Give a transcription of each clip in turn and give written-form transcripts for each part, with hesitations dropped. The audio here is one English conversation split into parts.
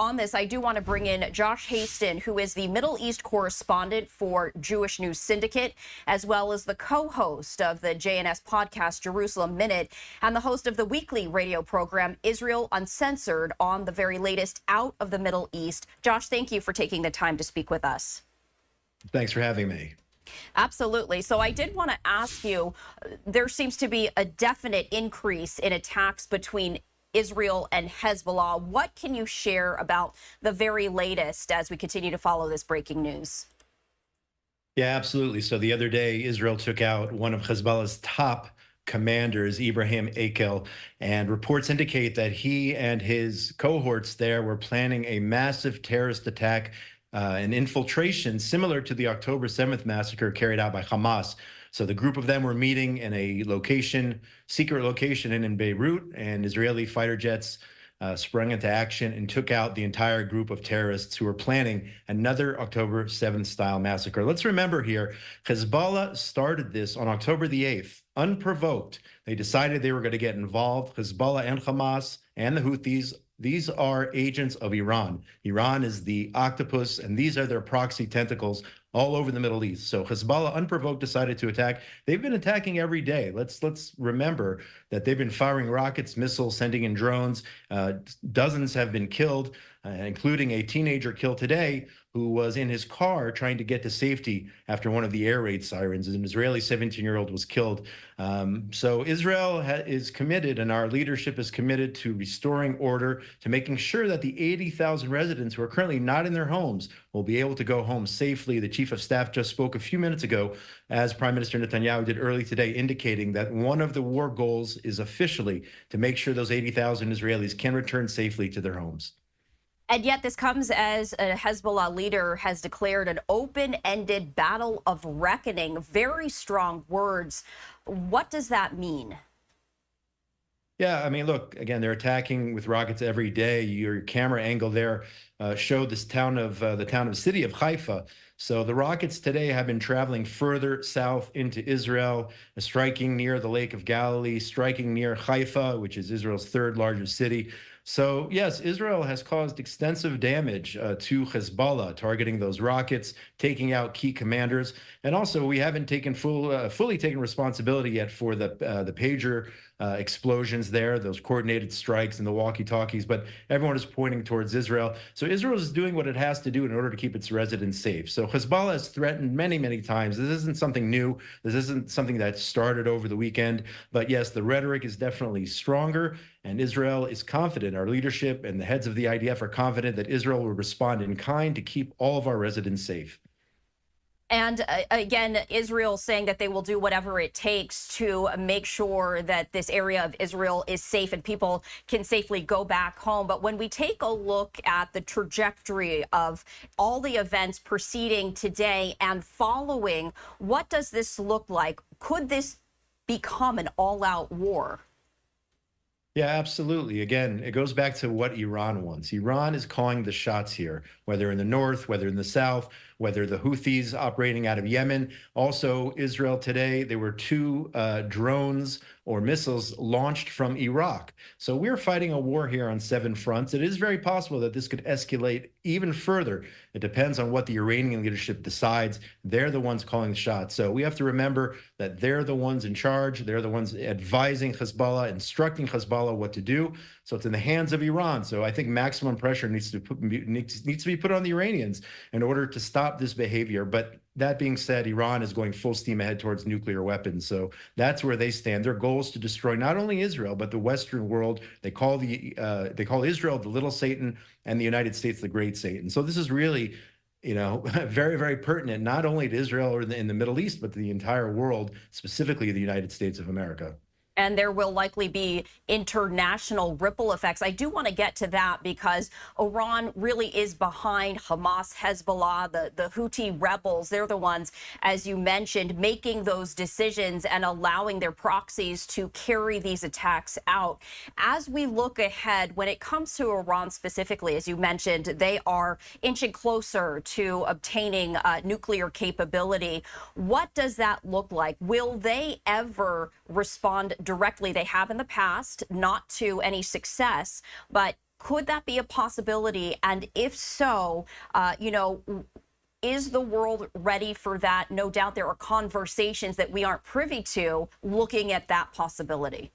on this, I do want to bring in Josh Hasten, who is the Middle East correspondent for Jewish News Syndicate, as well as the co-host of the JNS podcast, Jerusalem Minute, and the host of the weekly radio program, Israel Uncensored, on the very latest out of the Middle East. Josh, thank you for taking the time to speak with us. Thanks for having me. Absolutely. So I did want to ask you, there seems to be a definite increase in attacks between Israel and Hezbollah. What can you share about the very latest as we continue to follow this breaking news? Yeah, absolutely. So the other day, Israel took out one of Hezbollah's top commanders, Ibrahim Akel, and reports indicate that he and his cohorts there were planning a massive terrorist attack, an infiltration similar to the October 7th massacre carried out by Hamas. So the group of them were meeting in a location, secret location in Beirut, and Israeli fighter jets sprung into action and took out the entire group of terrorists who were planning another October 7th style massacre. Let's remember here, Hezbollah started this on October the 8th, unprovoked. They decided they were going to get involved. Hezbollah and Hamas and the Houthis, these are agents of Iran. Iran is the octopus, and these are their proxy tentacles all over the Middle East. So Hezbollah, unprovoked, decided to attack. They've been attacking every day. Let's remember that they've been firing rockets, missiles, sending in drones. Dozens have been killed, including a teenager killed today who was in his car trying to get to safety after one of the air raid sirens. An Israeli 17-year-old was killed. So Israel is committed, and our leadership is committed to restoring order, to making sure that the 80,000 residents who are currently not in their homes will be able to go home safely. The chief of staff just spoke a few minutes ago, as Prime Minister Netanyahu did early today, indicating that one of the war goals is officially to make sure those 80,000 Israelis can return safely to their homes. And yet this comes as a Hezbollah leader has declared an open-ended battle of reckoning. Very strong words. What does that mean? Yeah, I mean, look, again, they're attacking with rockets every day. Your camera angle there showed this the city of Haifa. So the rockets today have been traveling further south into Israel, striking near the Lake of Galilee, striking near Haifa, which is Israel's third largest city. So yes, Israel has caused extensive damage to Hezbollah, targeting those rockets, taking out key commanders, and also we haven't taken fully taken responsibility yet for the pager explosions there, those coordinated strikes and the walkie-talkies. But everyone is pointing towards Israel. So Israel is doing what it has to do in order to keep its residents safe. So Hezbollah has threatened many, many times. This isn't something new. This isn't something that started over the weekend. But yes, the rhetoric is definitely stronger. And Israel is confident, our leadership and the heads of the IDF are confident that Israel will respond in kind to keep all of our residents safe. And again, Israel saying that they will do whatever it takes to make sure that this area of Israel is safe and people can safely go back home. But when we take a look at the trajectory of all the events preceding today and following, what does this look like? Could this become an all-out war? Yeah, absolutely. Again, it goes back to what Iran wants. Iran is calling the shots here, whether in the north, whether in the south, whether the Houthis operating out of Yemen. Also, Israel today, there were two drones or missiles launched from Iraq. So we're fighting a war here on 7 fronts. It is very possible that this could escalate even further. It depends on what the Iranian leadership decides. They're the ones calling the shots. So we have to remember that they're the ones in charge. They're the ones advising Hezbollah, instructing Hezbollah what to do. So it's in the hands of Iran. So I think maximum pressure needs to be put on the Iranians in order to stop this behavior. But that being said, Iran is going full steam ahead towards nuclear weapons. So that's where they stand. Their goal is to destroy not only Israel, but the Western world. They call Israel the little Satan and the United States the great Satan. So this is really, very, very pertinent, not only to Israel or in the Middle East, but to the entire world, specifically the United States of America. And there will likely be international ripple effects. I do want to get to that because Iran really is behind Hamas, Hezbollah, the Houthi rebels. They're the ones, as you mentioned, making those decisions and allowing their proxies to carry these attacks out. As we look ahead, when it comes to Iran specifically, as you mentioned, they are inching closer to obtaining nuclear capability. What does that look like? Will they ever respond directly? They have in the past, not to any success, but Could that be a possibility? And if so, is the world ready for that? No doubt there are conversations that we aren't privy to looking at that possibility.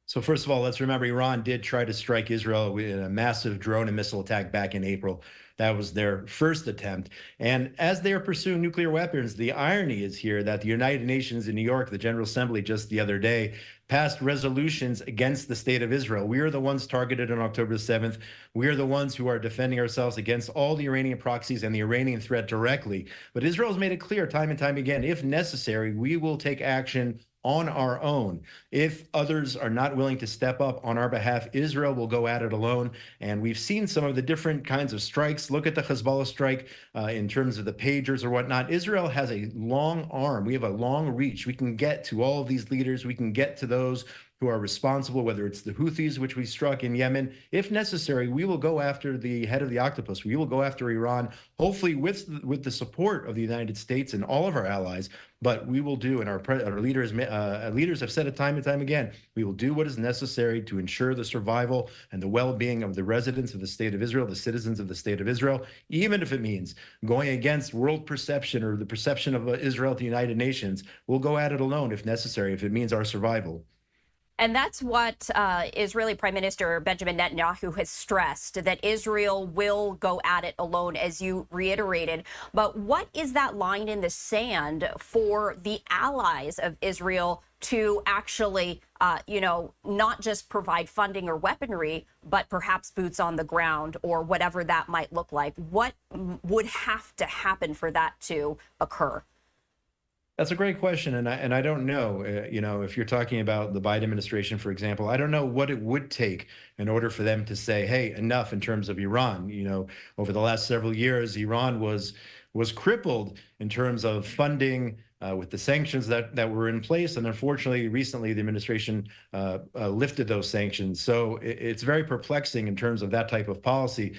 So first of all, let's remember Iran did try to strike Israel with a massive drone and missile attack back in April. That was their first attempt. And as they are pursuing nuclear weapons, the irony is here that the United Nations in New York, the General Assembly just the other day, passed resolutions against the state of Israel. We are the ones targeted on October 7th. We are the ones who are defending ourselves against all the Iranian proxies and the Iranian threat directly. But Israel has made it clear time and time again, if necessary, we will take action on our own. If others are not willing to step up on our behalf, Israel will go at it alone. And we've seen some of the different kinds of strikes. Look at the Hezbollah strike in terms of the pagers or whatnot. Israel has a long arm. We have a long reach. We can get to all of these leaders. We can get to those who are responsible, whether it's the Houthis, which we struck in Yemen. If necessary, we will go after the head of the octopus. We will go after Iran, hopefully with the support of the United States and all of our allies. But we will do, and our leaders have said it time and time again, we will do what is necessary to ensure the survival and the well-being of the residents of the state of Israel, the citizens of the state of Israel, even if it means going against world perception or the perception of Israel at the United Nations. We'll go at it alone if necessary, if it means our survival. And that's what Israeli Prime Minister Benjamin Netanyahu has stressed, that Israel will go at it alone, as you reiterated. But what is that line in the sand for the allies of Israel to actually, not just provide funding or weaponry, but perhaps boots on the ground or whatever that might look like? What would have to happen for that to occur? That's a great question, and I don't know. If you're talking about the Biden administration, for example, I don't know what it would take in order for them to say, "Hey, enough." In terms of Iran, over the last several years, Iran was crippled in terms of funding with the sanctions that were in place, and unfortunately, recently the administration lifted those sanctions. So it's very perplexing in terms of that type of policy,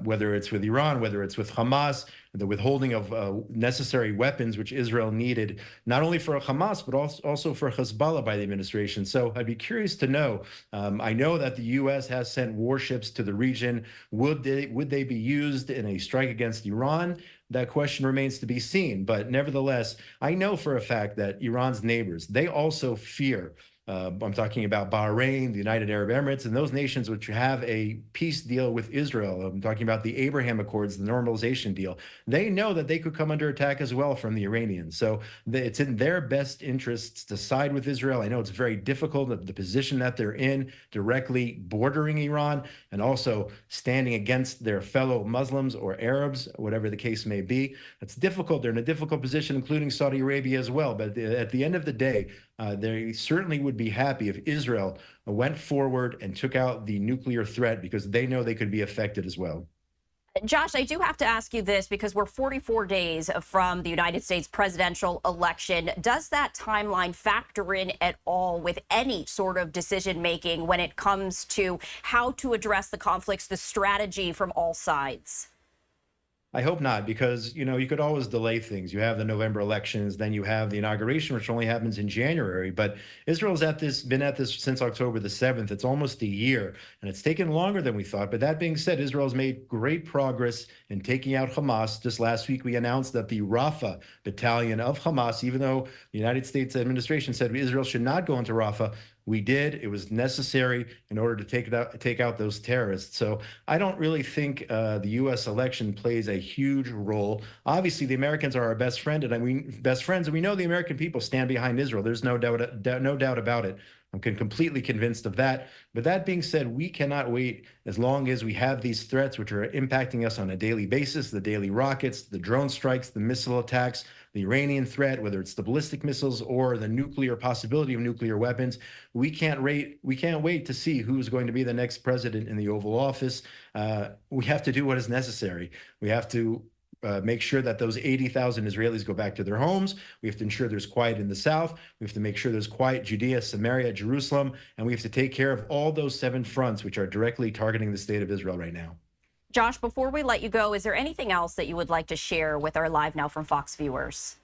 whether it's with Iran, whether it's with Hamas, the withholding of necessary weapons, which Israel needed, not only for Hamas, but also for Hezbollah by the administration. So I'd be curious to know. I know that the U.S. has sent warships to the region. Would they be used in a strike against Iran? That question remains to be seen. But nevertheless, I know for a fact that Iran's neighbors, they also fear. I'm talking about Bahrain, the United Arab Emirates, and those nations which have a peace deal with Israel. I'm talking about the Abraham Accords, the normalization deal. They know that they could come under attack as well from the Iranians. So it's in their best interests to side with Israel. I know it's very difficult, the position that they're in, directly bordering Iran, and also standing against their fellow Muslims or Arabs, whatever the case may be. It's difficult. They're in a difficult position, including Saudi Arabia as well. But at the end of the day, they certainly would be happy if Israel went forward and took out the nuclear threat, because they know they could be affected as well. Josh, I do have to ask you this, because we're 44 days from the United States presidential election. Does that timeline factor in at all with any sort of decision making when it comes to how to address the conflicts, the strategy from all sides? I hope not, because you could always delay things. You have the November elections, then you have the inauguration, which only happens in January. But Israel's been at this since October the 7th. It's almost a year, and it's taken longer than we thought. But that being said, Israel's made great progress in taking out Hamas. Just last week, we announced that the Rafah battalion of Hamas, even though the United States administration said Israel should not go into Rafah, we did. It was necessary in order to take out those terrorists. So I don't really think the U.S. election plays a huge role. Obviously, the Americans are our best friend, and best friends, and we know the American people stand behind Israel. There's no doubt about it. I'm completely convinced of that. But that being said, we cannot wait as long as we have these threats which are impacting us on a daily basis, the daily rockets, the drone strikes, the missile attacks, the Iranian threat, whether it's the ballistic missiles or the nuclear possibility of nuclear weapons. We can't wait to see who's going to be the next president in the Oval Office. We have to do what is necessary. We have to make sure that those 80,000 Israelis go back to their homes. We have to ensure there's quiet in the south. We have to make sure there's quiet Judea, Samaria, Jerusalem, and we have to take care of all those 7 fronts which are directly targeting the state of Israel right now. Josh, before we let you go, is there anything else that you would like to share with our Live Now from Fox viewers?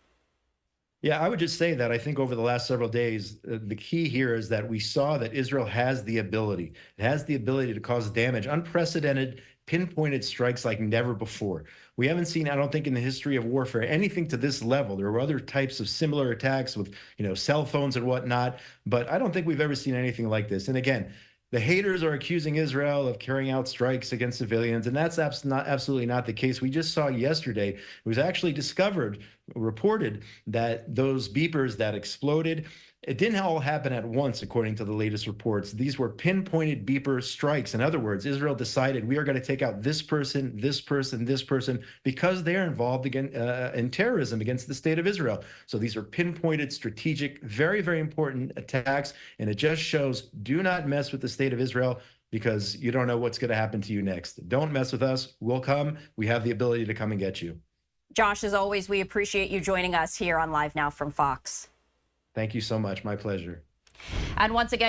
Yeah, I would just say that I think over the last several days, the key here is that we saw that Israel has the ability. It has the ability to cause damage, unprecedented, pinpointed strikes like never before. We haven't seen, I don't think, in the history of warfare anything to this level. There were other types of similar attacks with, cell phones and whatnot, but I don't think we've ever seen anything like this. And again, the haters are accusing Israel of carrying out strikes against civilians, and that's absolutely not the case. We just saw yesterday, it was actually reported that those beepers that exploded, it didn't all happen at once, according to the latest reports. These were pinpointed beeper strikes. In other words, Israel decided we are going to take out this person, this person, this person, because they're involved in terrorism against the state of Israel. So these are pinpointed, strategic, very, very important attacks. And it just shows, do not mess with the state of Israel, because you don't know what's going to happen to you next. Don't mess with us. We'll come. We have the ability to come and get you. Josh, as always, we appreciate you joining us here on Live Now from Fox. Thank you so much. My pleasure. And once again,